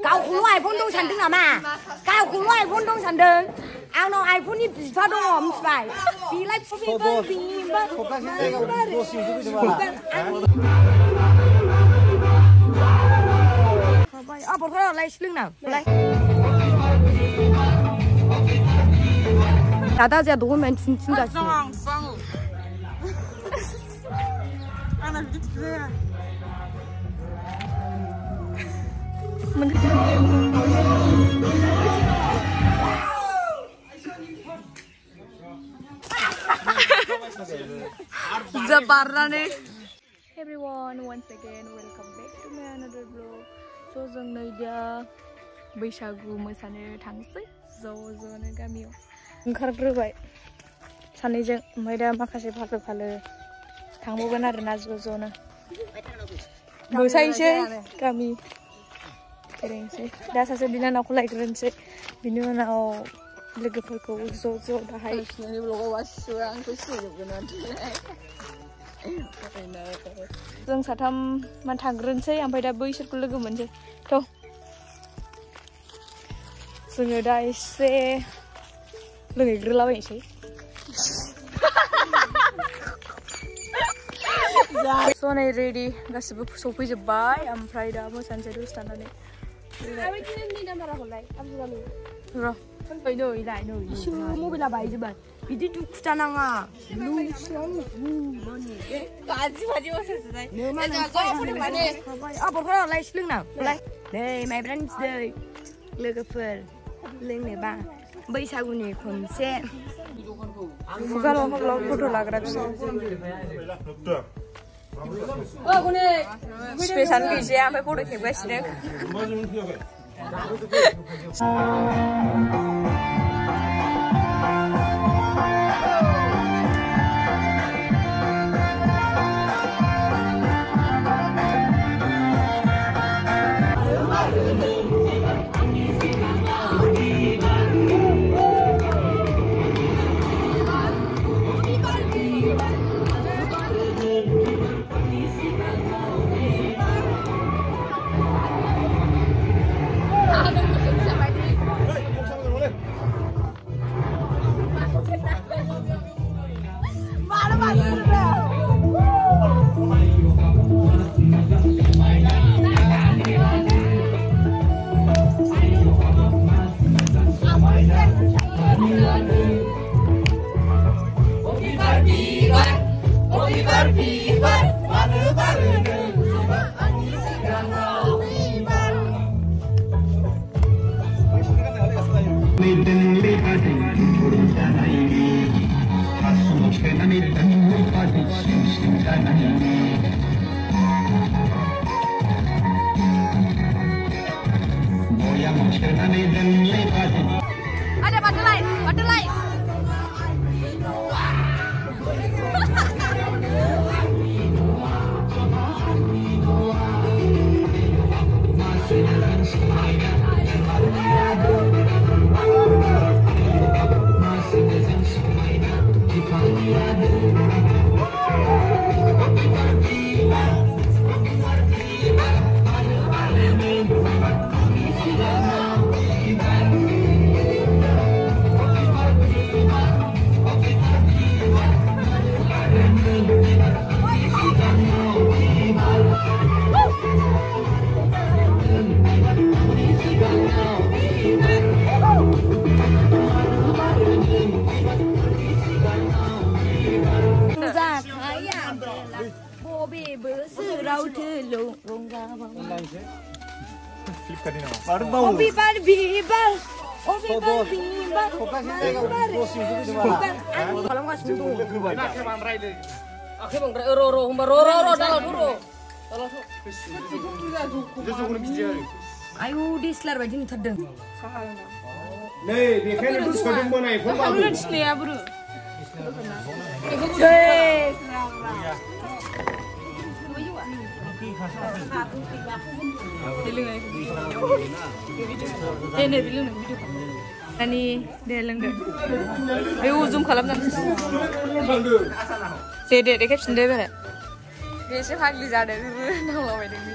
गावखौल' iPhone दं सानदों नामा गावखौल' आइफन दं सानदों आंनाव आइफननि बिफा दङ मिथिबाय बेलाय आबरफोरालाय सोलोंना दादा जोंहा दङ थिनगासिनो आंना बिदि जाया Everyone, once again, welcome back to my another vlog. So जों नै दा बैसागु मोसानो थांसै ज'-ज'नो गामियाव ओंखारग्रोबाय सानैजों ओमफ्राय दा माखासे फालो थांबावगोन आरोना ज'-ज'नो मोसानोसै गामि बेरायनोसै दा सासे बिनानावखौ लायग्रोनोसै बिनि उनाव लोगोफोरखौ ज' दाहाय जों साथाम मान थांग्रोनोसै ओमफ्राय दा बैसोरखौ लोगो मोनसै थ' जोङो दा एसे लोंहैग्रोलाबायनोसै स' नै रेडि गासिबो सफैजोब्बाय ओमफ्राय दा मोसानोसै दसे थानानै मबाइला बायजोब्बाय बिदि दुखु दानाङा आबरफोरालाय सोलोंना नै माइब्रानि बिदै लोगोफोर लोंनोबा बैसागुनि खनसे फट' लाग्रा स्पेसआनो गैजाया ओमफ्राय फट' खेबगासिनो ada batu lain ayo dislar bayi ni terdeng. Nih, bikin itu sudah mana iPhone baru. Kamu nanti ya bro. Ani dia lengket. Ayo zoom kalau nak. Dede, dek caption deh bener. Dia sih hak di sana, nak lawan ini.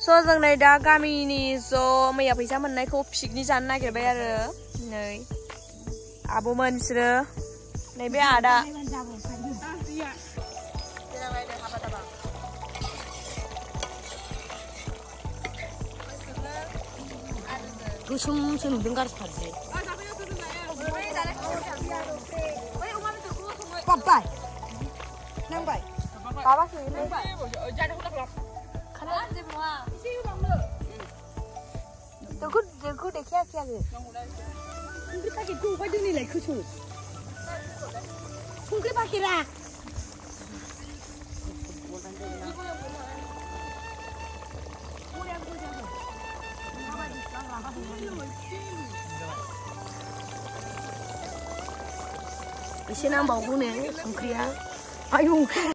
So जों नै दा गामिनि ज' मैया फैसा मोननायखौ picnic जानो नागिरबाय आरो नै आब'मोन बिसोरो नैबे आदा गोसोमसो नुदों गारसारजो बाबाय नांबाय बाबासो जोंखौ देखायाखै आङो संख्रि पाकेटखौ अफाय दोनैलाय खोसो संख्रि पाकेटा एसे नांबावगौ ने संख्रिया आयौ